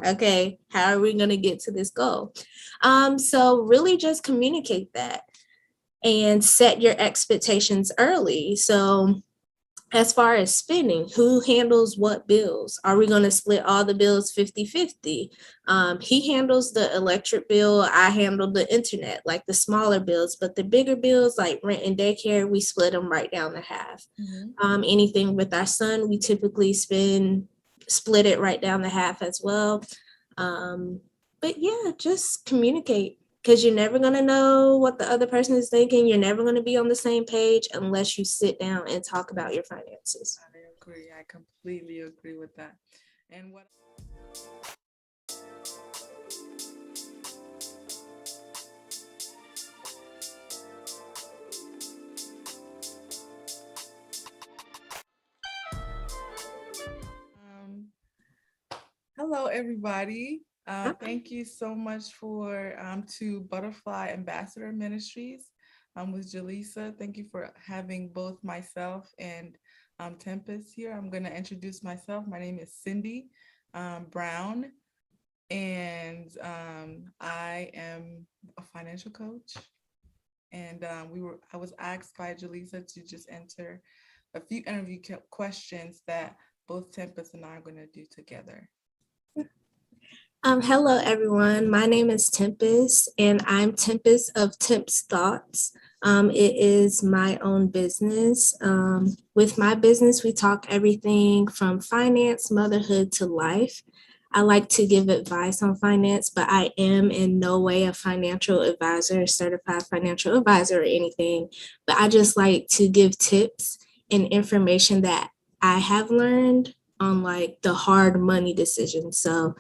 Okay, how are we going to get to this goal? So really just communicate that and set your expectations early. So as far as spending, who handles what bills? Are we going to split all the bills 50-50? He handles the electric bill, I handle the internet, like the smaller bills, but the bigger bills like rent and daycare, we split them right down to half. Anything with our son, we typically split it right down to half as well. But yeah, just communicate, because you're never going to know what the other person is thinking. You're never going to be on the same page unless you sit down and talk about your finances. I agree. I completely agree with that. And what um, hello everybody. Thank you so much for to Butterfly Ambassador Ministries with Jelissa. Thank you for having both myself and Tempest here. I'm going to introduce myself. My name is Cindy Brown, and I am a financial coach. And I was asked by Jelissa to just enter a few interview questions that both Tempest and I are going to do together. Hello, everyone. My name is Tempest, and I'm Tempest of Temp's Thoughts. It is my own business. With my business, we talk everything from finance, motherhood to life. I like to give advice on finance, but I am in no way a financial advisor, certified financial advisor or anything. But I just like to give tips and information that I have learned on like the hard money decisions. So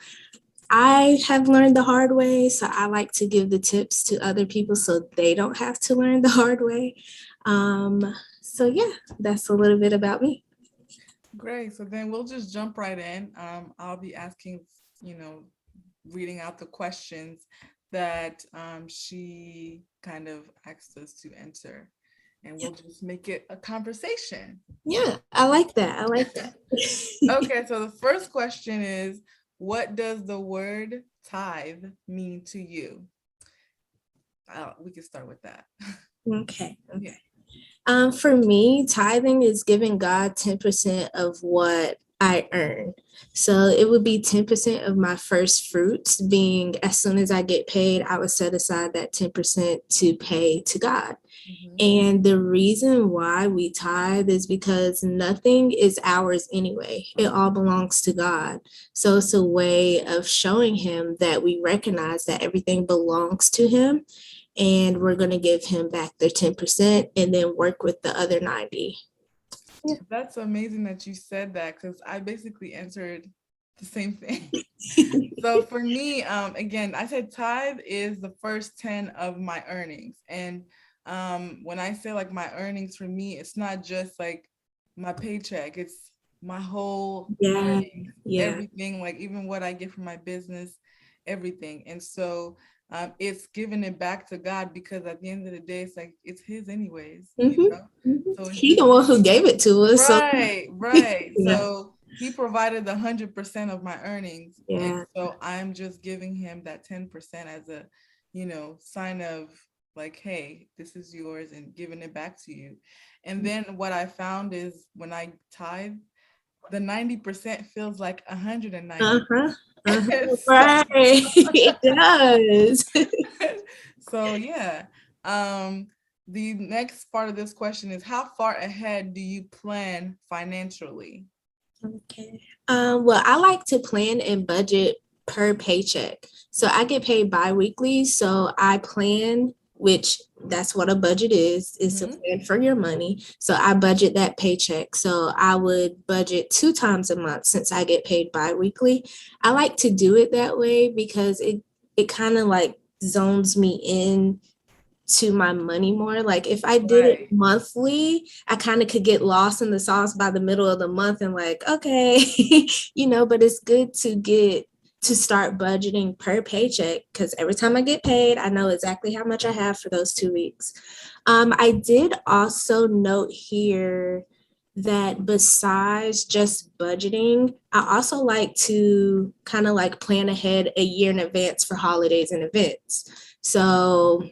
I have learned the hard way, so I like to give the tips to other people so they don't have to learn the hard way. So yeah, that's a little bit about me. Great. So then we'll just jump right in. I'll be asking, reading out the questions that she kind of asked us to enter, and we'll just make it a conversation. Yeah, I like that. I like that. Okay, so the first question is, what does the word tithe mean to you? We can start with that. Okay. For me, tithing is giving God 10% of what I earn. So it would be 10% of my first fruits, being as soon as I get paid, I would set aside that 10% to pay to God. And the reason why we tithe is because nothing is ours anyway. It all belongs to God. So it's a way of showing him that we recognize that everything belongs to him, and we're going to give him back their 10% and then work with the other 90. Yeah. That's amazing that you said that, because I basically answered the same thing. So for me, again, I said tithe is the first 10 of my earnings. And when I say like my earnings, for me, it's not just like my paycheck, it's my whole earnings, everything, like even what I get from my business, everything. And so it's giving it back to God, because at the end of the day, it's like it's his anyways. So He the one who gave it to us. Right. So he provided 100% of my earnings. And so I'm just giving him that 10% as a, sign of like, hey, this is yours, and giving it back to you. And then what I found is when I tithe, the 90% feels like 190. Right. It does. So yeah. The next part of this question is, how far ahead do you plan financially? Okay. Well, I like to plan and budget per paycheck. So I get paid bi-weekly. So I plan, which that's what a budget is a plan for your money. So I budget that paycheck. So I would budget 2 times a month since I get paid bi-weekly. I like to do it that way because it kind of like zones me in to my money more. Like if I did it monthly, I kind of could get lost in the sauce by the middle of the month and like, okay, but it's good to start budgeting per paycheck, because every time I get paid, I know exactly how much I have for those 2 weeks. I did also note here that besides just budgeting, I also like to kind of like plan ahead a year in advance for holidays and events. So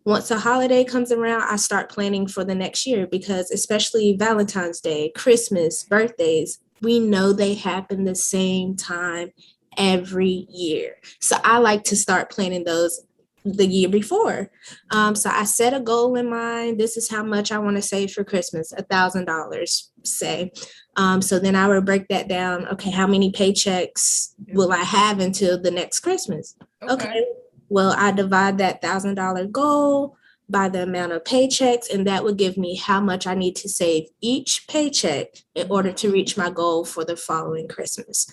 once a holiday comes around, I start planning for the next year because especially Valentine's Day, Christmas, birthdays, we know they happen the same time every year. So I like to start planning those the year before. So I set a goal in mind. This is how much I want to save for Christmas, $1,000, say. So then I would break that down. Okay, how many paychecks will I have until the next Christmas? Okay, well, I divide that $1,000 goal by the amount of paychecks, and that would give me how much I need to save each paycheck in order to reach my goal for the following Christmas.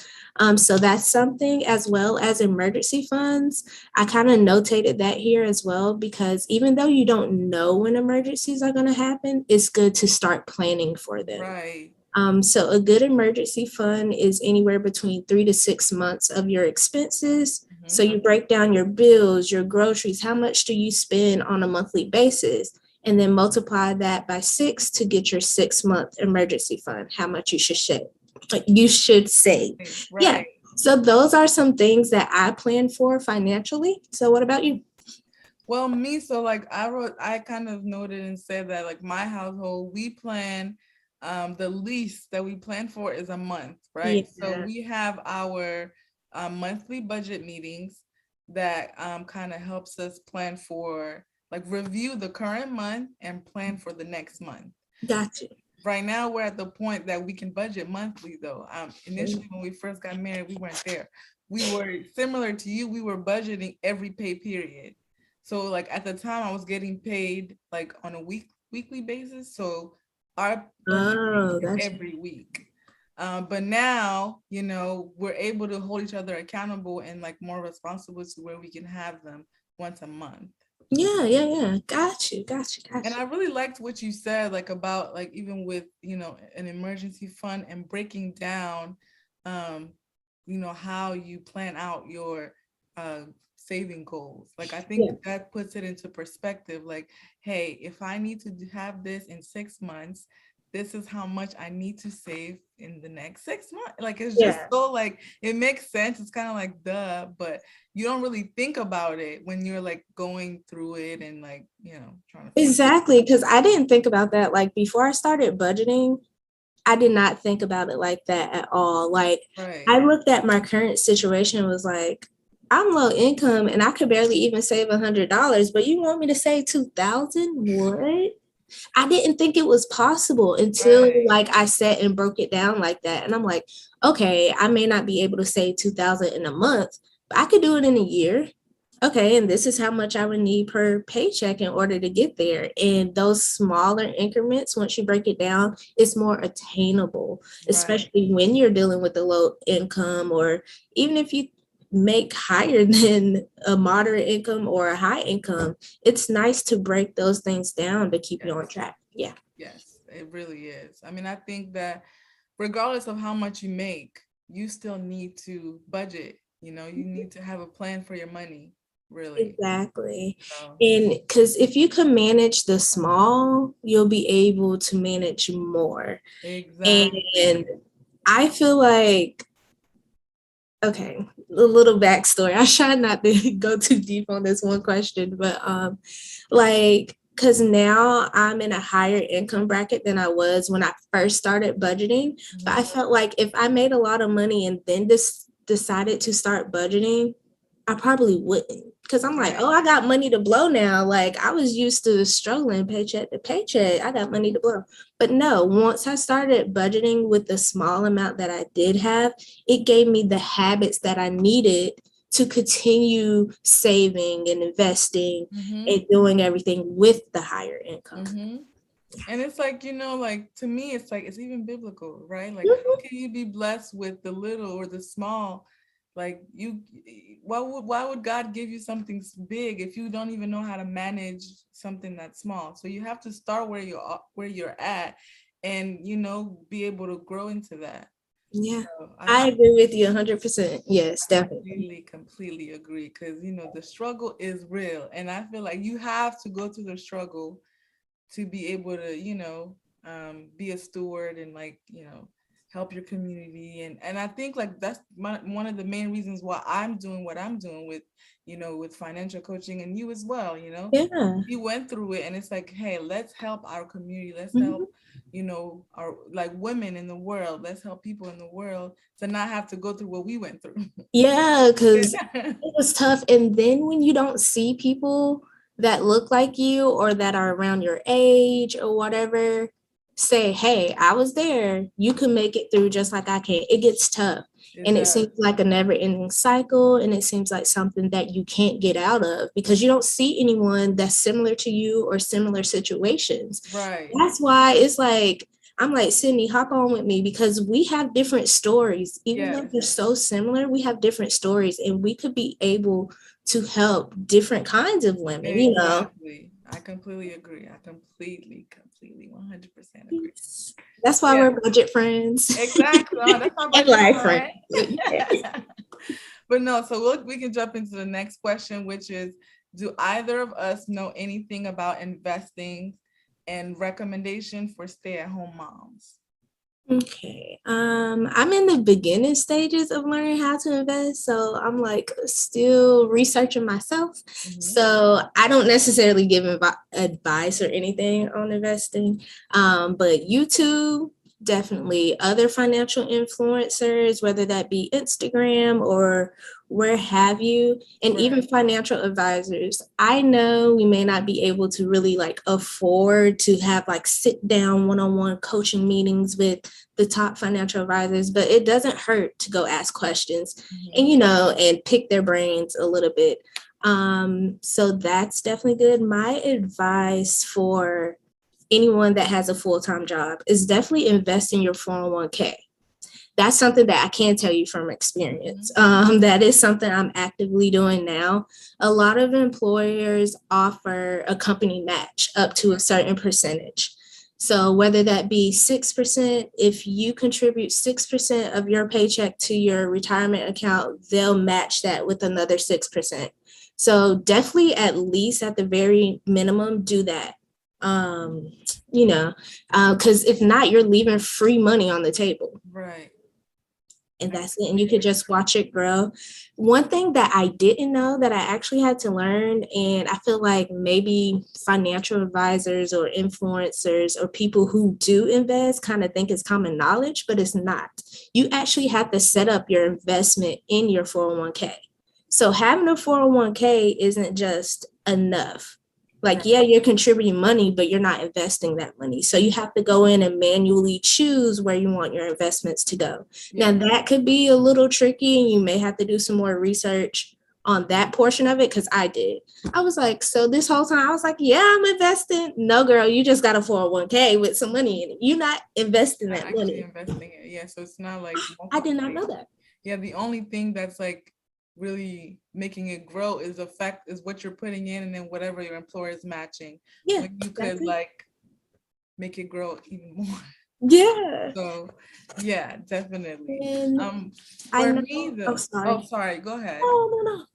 So that's something, as well as emergency funds. I kind of notated that here as well, because even though you don't know when emergencies are going to happen, it's good to start planning for them. Right. So a good emergency fund is anywhere between 3 to 6 months of your expenses. So you break down your bills, your groceries, how much do you spend on a monthly basis, and then multiply that by 6 to get your 6-month emergency fund, how much you should save. Right. Yeah. So those are some things that I plan for financially. So what about you? Well, me, so like I kind of noted and said that like my household, we plan, the least that we plan for is a month, right? So Yeah. we have our monthly budget meetings that kind of helps us plan for, like, review the current month and plan for the next month. Gotcha. Right now, we're at the point that we can budget monthly, though. Initially, when we first got married, we weren't there. We were similar to you. We were budgeting every pay period. So, like, at the time, I was getting paid like on a weekly basis. So our budget was Gotcha. every week. But now, we're able to hold each other accountable and like more responsible to where we can have them once a month. Yeah. Got you. And I really liked what you said, like about like even with, an emergency fund and breaking down, um, how you plan out your saving goals. Like I think Yeah. that puts it into perspective. Like, hey, if I need to have this in 6 months, this is how much I need to save in the next 6 months. Like it's just Yeah. so like it makes sense. It's kind of like duh, but you don't really think about it when you're like going through it and like, trying to figure. Exactly, because I didn't think about that. Like before I started budgeting, I did not think about it like that at all. Like Right. I looked at my current situation and was like, I'm low income and I could barely even save $100, but you want me to save 2,000? What? I didn't think it was possible until Right. like I sat and broke it down like that. And I'm like, okay, I may not be able to save 2,000 in a month, but I could do it in a year. Okay, and this is how much I would need per paycheck in order to get there. And those smaller increments, once you break it down, it's more attainable, Right. especially when you're dealing with a low income, or even if you make higher than a moderate income or a high income, it's nice to break those things down to keep you on track. Yeah. Yes, it really is. I mean, I think that regardless of how much you make, you still need to budget. You need to have a plan for your money, really. Exactly. So, And because if you can manage the small, you'll be able to manage more. exactly. And I feel like, okay, a little backstory. I try not to go too deep on this one question, but like, because now I'm in a higher income bracket than I was when I first started budgeting. But I felt like if I made a lot of money and then decided to start budgeting, I probably wouldn't. Because I'm like, Right. oh, I got money to blow now. Like I was used to struggling paycheck to paycheck. I got money to blow. But no, once I started budgeting with the small amount that I did have, it gave me the habits that I needed to continue saving and investing and doing everything with the higher income. And it's like, like to me, it's like it's even biblical, right? Like, how Mhm. can you be blessed with the little or the small? Like why would God give you something big if you don't even know how to manage something that's small? So you have to start where you're at and be able to grow into that. Yeah, So I agree with you 100%. Yes, I definitely. completely agree because the struggle is real, and I feel like you have to go through the struggle to be able to be a steward and help your community. And I think that's one of the main reasons why I'm doing what I'm doing with, with financial coaching, and you as well, Yeah. you went through it, and it's like, hey, let's help our community. Let's Mhm. help, our women in the world. Let's help people in the world to not have to go through what we went through. Yeah, because it was tough. And then when you don't see people that look like you or that are around your age or whatever, say, hey, I was there. You can make it through just like I can. It gets tough. And it seems like a never ending cycle. And it seems like something that you can't get out of because you don't see anyone that's similar to you or similar situations. Right. That's why it's like, I'm like, Sydney, hop on with me because we have different stories. Even though they're so similar, we have different stories and we could be able to help different kinds of women, Exactly. I completely agree. I completely 100% agree. That's why we're budget friends. Exactly. That's our And budget life friend. friends. But no, so we can jump into the next question, which is, do either of us know anything about investing and recommendation for stay-at-home moms? Okay. I'm in the beginning stages of learning how to invest. So I'm like still researching myself. So I don't necessarily give advice or anything on investing. But YouTube, definitely other financial influencers, whether that be Instagram or where have you, and even financial advisors. I know we may not be able to really afford to have sit down one-on-one coaching meetings with the top financial advisors, but it doesn't hurt to go ask questions and and pick their brains a little bit. So that's definitely good. My advice for anyone that has a full-time job is definitely invest in your 401k. That's something that I can tell you from experience. That is something I'm actively doing now. A lot of employers offer a company match up to a certain percentage. So whether that be 6%, if you contribute 6% of your paycheck to your retirement account, they'll match that with another 6%. So definitely, at least at the very minimum, do that. Because if not, you're leaving free money on the table. Right. And that's it. And you could just watch it grow. One thing that I didn't know that I actually had to learn, and I feel like maybe financial advisors or influencers or people who do invest kind of think it's common knowledge, but it's not. You actually have to set up your investment in your 401k. So having a 401k isn't just enough. You're contributing money, but you're not investing that money. So you have to go in and manually choose where you want your investments to go. Now, that could be a little tricky, and you may have to do some more research on that portion of it, because I did. I was like, so this whole time, I was like, yeah, I'm investing. No, girl, you just got a 401k with some money in it. You're not investing that money. Investing it. Yeah, so it's not like I did not know that. Yeah, the only thing that's really making it grow is what you're putting in, and then whatever your employer is matching. Yeah, when you could make it grow even more. Yeah. So yeah, definitely. And sorry, go ahead. No.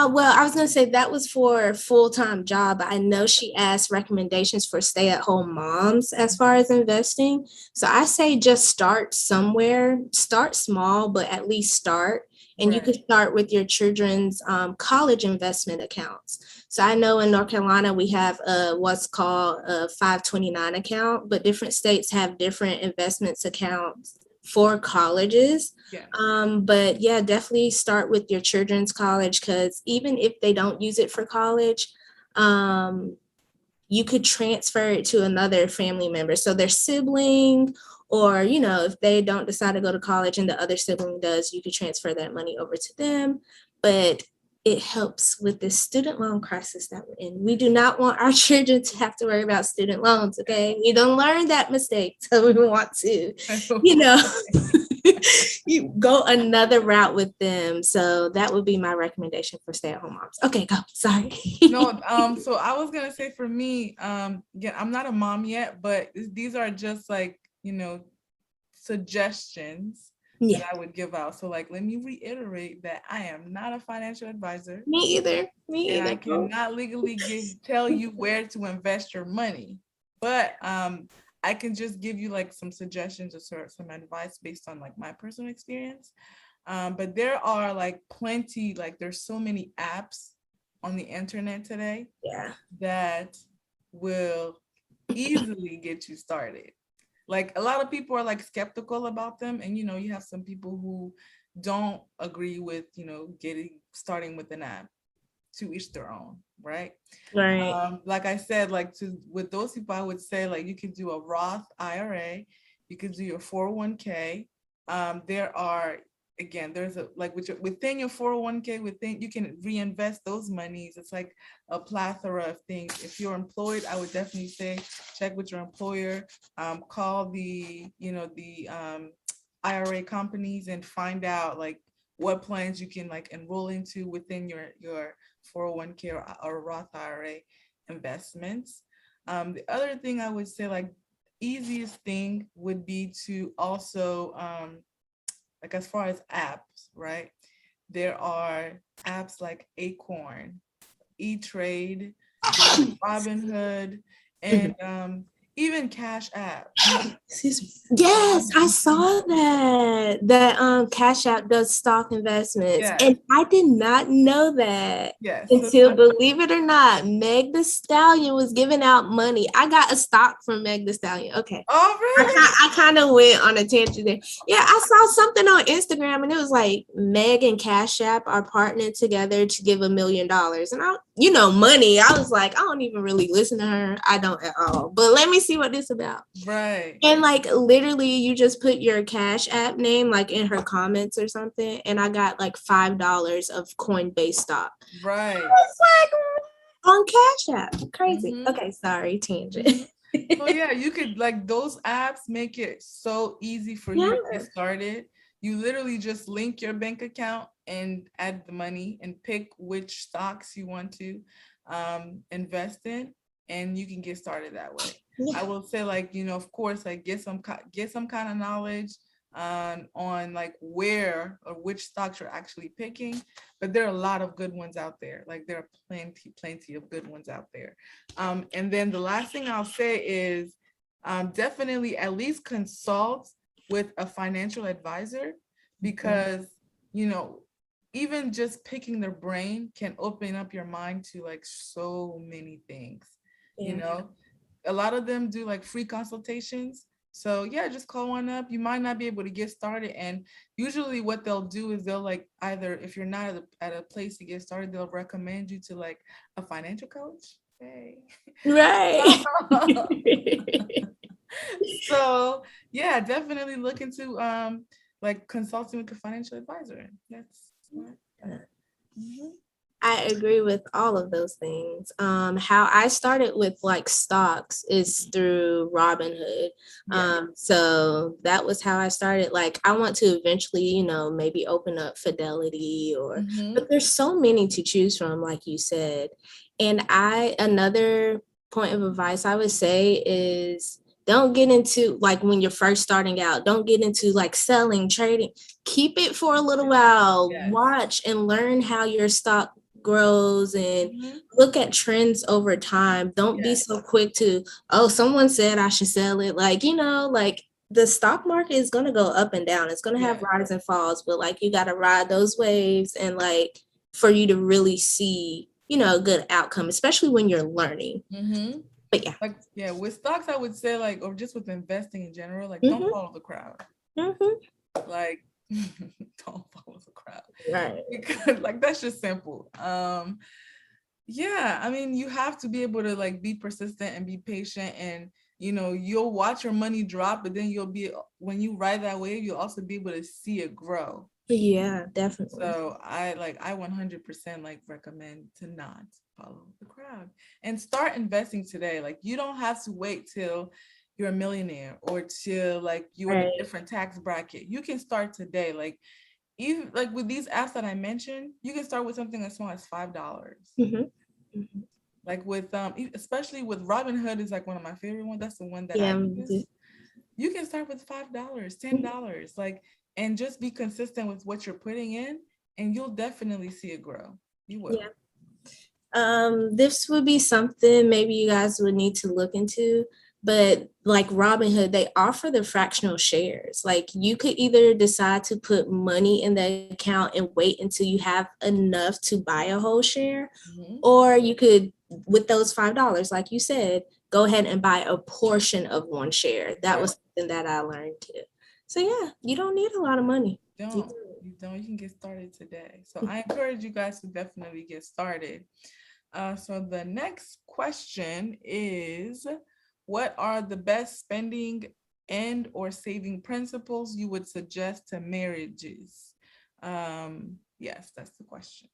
Well, I was gonna say that was for a full-time job. I know she asked recommendations for stay-at-home moms as far as investing. So I say just start somewhere. Start small, but at least start. And you could start with your children's college investment accounts. So I know in North Carolina, we have what's called a 529 account, but different states have different investments accounts for colleges. But yeah, definitely start with your children's college, because even if they don't use it for college, you could transfer it to another family member. So their sibling, or, if they don't decide to go to college and the other sibling does, you could transfer that money over to them. But it helps with this student loan crisis that we're in. We do not want our children to have to worry about student loans, okay? We don't learn that mistake, so we want to, you go another route with them. So that would be my recommendation for stay-at-home moms. Okay, go. Sorry. No, so I was gonna say, for me, yeah, I'm not a mom yet, but these are just suggestions that I would give out. So let me reiterate that I am not a financial advisor. Me either. And I cannot legally tell you where to invest your money. But I can just give you like some suggestions or some advice based on like my personal experience. But there are like plenty, like there's so many apps on the internet today that will easily get you started. Like a lot of people are like skeptical about them, and you have some people who don't agree with starting with an app. To each their own, right? Like I said, with those people, I would say like you could do a Roth IRA, you could do your 401k. There are, again, there's a like within your 401k, you can reinvest those monies. It's like a plethora of things. If you're employed, I would definitely say check with your employer, call the IRA companies and find out like what plans you can like enroll into within your 401k or Roth IRA investments. The other thing I would say, like easiest thing would be to also like as far as apps, right? There are apps like Acorn, E-Trade, Robinhood, and even Cash App. Yes, I saw that Cash App does stock investments. Yes. And I did not know that. Yes. Until, believe it or not, Meg the Stallion was giving out money. I got a stock from Meg the Stallion. Okay. Oh, really? I kind of went on a tangent there. Yeah, I saw something on Instagram and it was like Meg and Cash App are partnering together to give $1 million. And money. I was like, I don't even really listen to her. I don't at all. But let me see what this is about. Right. And like literally you just put your Cash App name like in her comments or something. And I got like $5 of Coinbase stock. Right. I was like, on Cash App. Crazy. Mm-hmm. Okay, sorry, tangent. Mm-hmm. So yeah, you could like those apps make it so easy for you to get started. You literally just link your bank account and add the money and pick which stocks you want to invest in, and you can get started that way. I will say, like, of course, like get some kind of knowledge on like where or which stocks you're actually picking, but there are a lot of good ones out there. Like there are plenty of good ones out there. And then the last thing I'll say is definitely at least consult with a financial advisor, because even just picking their brain can open up your mind to like so many things. A lot of them do like free consultations. So yeah, just call one up. You might not be able to get started. And usually what they'll do is they'll like, either if you're not at a place to get started, they'll recommend you to like a financial coach. Hey. Right. So yeah, definitely look into like consulting with a financial advisor. That's smart. Mm-hmm. I agree with all of those things. How I started with like stocks is through Robinhood. So that was how I started. Like I want to eventually, maybe open up Fidelity but there's so many to choose from, like you said. And another point of advice I would say is don't get into like when you're first starting out, don't get into like selling, trading. Keep it for a little while, watch and learn how your stock grows and look at trends over time. Don't be so quick to, someone said I should sell it. Like, like the stock market is going to go up and down. It's going to have rise and falls, but like you got to ride those waves and like for you to really see, a good outcome, especially when you're learning. But with stocks, I would say like, or just with investing in general, like don't follow the crowd. Like don't follow the crowd. Right. Because like that's just simple. I mean, you have to be able to like be persistent and be patient, and you'll watch your money drop, but then when you ride that wave, you'll also be able to see it grow. Yeah, definitely. So I 100% like recommend to not follow the crowd and start investing today. Like you don't have to wait till you're a millionaire or till like you're in a different tax bracket. You can start today. Like even like with these apps that I mentioned, you can start with something as small as $5. Like with especially with Robinhood is like one of my favorite ones. That's the one that I use. You can start with $5, $10, like, and just be consistent with what you're putting in, and you'll definitely see it grow. You will. This would be something maybe you guys would need to look into, But like Robinhood, they offer the fractional shares. Like you could either decide to put money in the account and wait until you have enough to buy a whole share, or you could, with those $5, like you said, go ahead and buy a portion of one share. That was something that I learned too. So yeah, you don't need a lot of money. You can get started today. So I encourage you guys to definitely get started. So the next question is, what are the best spending and or saving principles you would suggest to marriages? Yes, that's the question.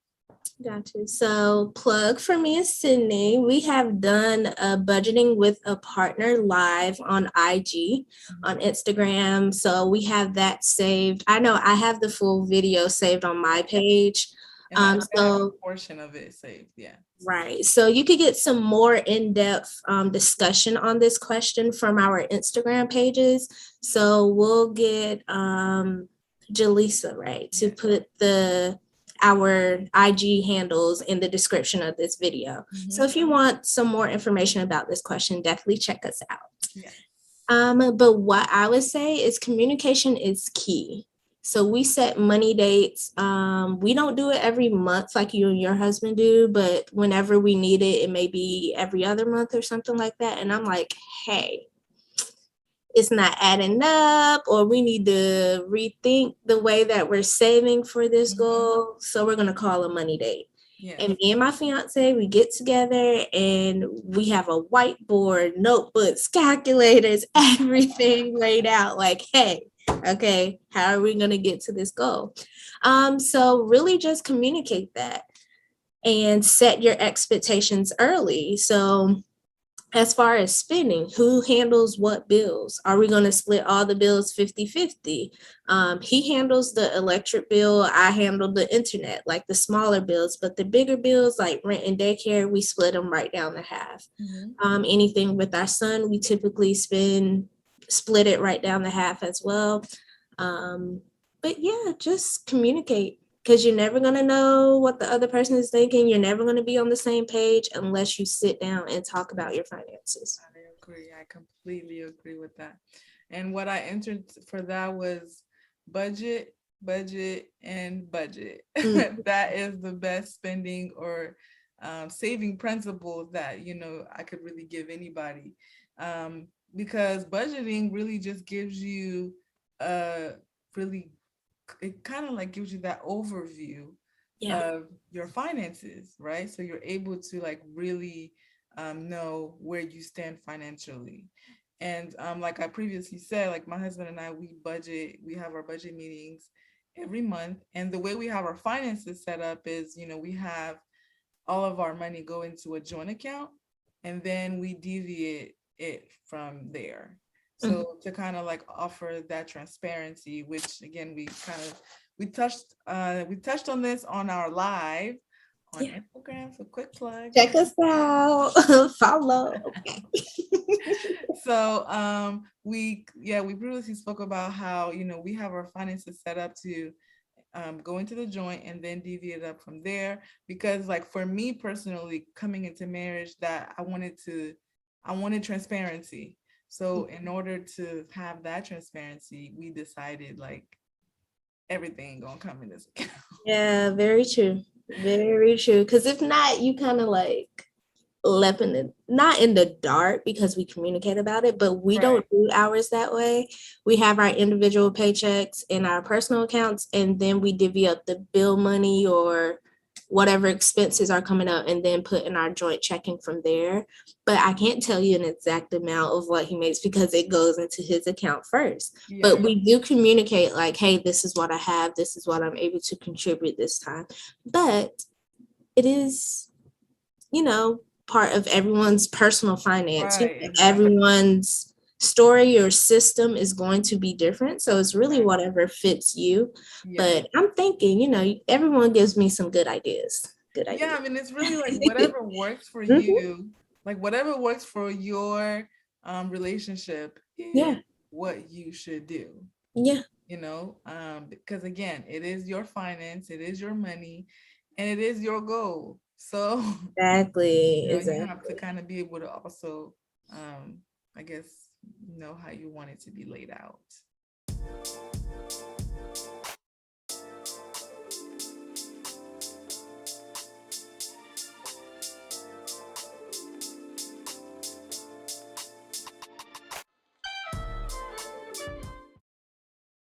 Gotcha. So plug for me is Sydney. We have done a budgeting with a partner live on IG, on Instagram. So we have that saved. I know I have the full video saved on my page. And I have a portion of it saved, yeah. Right. So you could get some more in-depth discussion on this question from our Instagram pages. So we'll get Jelissa, right, to put our IG handles in the description of this video. So if you want some more information about this question, definitely check us out. But what I would say is communication is key. So we set money dates. We don't do it every month like you and your husband do, but whenever we need it, it may be every other month or something like that. And I'm like, hey, it's not adding up, or we need to rethink the way that we're saving for this goal. So we're going to call a money date. And me and my fiance, we get together and we have a whiteboard, notebooks, calculators, everything laid out like, hey, okay, how are we going to get to this goal? So really just communicate that and set your expectations early. So as far as spending, who handles what bills? Are we going to split all the bills 50-50? He handles the electric bill. I handle the internet, like the smaller bills, but the bigger bills like rent and daycare, we split them right down to half. Anything with our son, we typically split it right down to half as well. But yeah, just communicate, because you're never going to know what the other person is thinking. You're never going to be on the same page unless you sit down and talk about your finances. I agree. I completely agree with that. And what I entered for that was budget, and budget. That is the best spending or saving principles that, I could really give anybody. Because budgeting really just gives you it kind of like gives you that overview of your finances, right? So you're able to like really know where you stand financially. And like I previously said, like my husband and I, we have our budget meetings every month. And the way we have our finances set up is, we have all of our money go into a joint account, and then we deviate it from there. So to kind of like offer that transparency, which again, we touched on this on our live on Instagram. So quick plug. Check us out. Follow. So we previously spoke about how, we have our finances set up to go into the joint and then deviate up from there. Because like for me personally, coming into marriage, that I wanted transparency. So in order to have that transparency, we decided like everything gonna come in this account. Yeah, very true. Very true. Because if not, you kind of like left not in the dark, because we communicate about it, but we don't do ours that way. We have our individual paychecks in our personal accounts, and then we divvy up the bill money or whatever expenses are coming up and then put in our joint checking from there. But I can't tell you an exact amount of what he makes because it goes into his account first. But we do communicate like, hey, this is what I have. This is what I'm able to contribute this time. But it is, part of everyone's personal finance. Everyone's story or system is going to be different. So it's really whatever fits you. But I'm thinking, everyone gives me some good ideas. Yeah, I mean, it's really like whatever works for you, like whatever works for your relationship is what you should do. Yeah. Because again, it is your finance, it is your money, and it is your goal. So exactly. you have to kind of be able to also I guess, know how you want it to be laid out.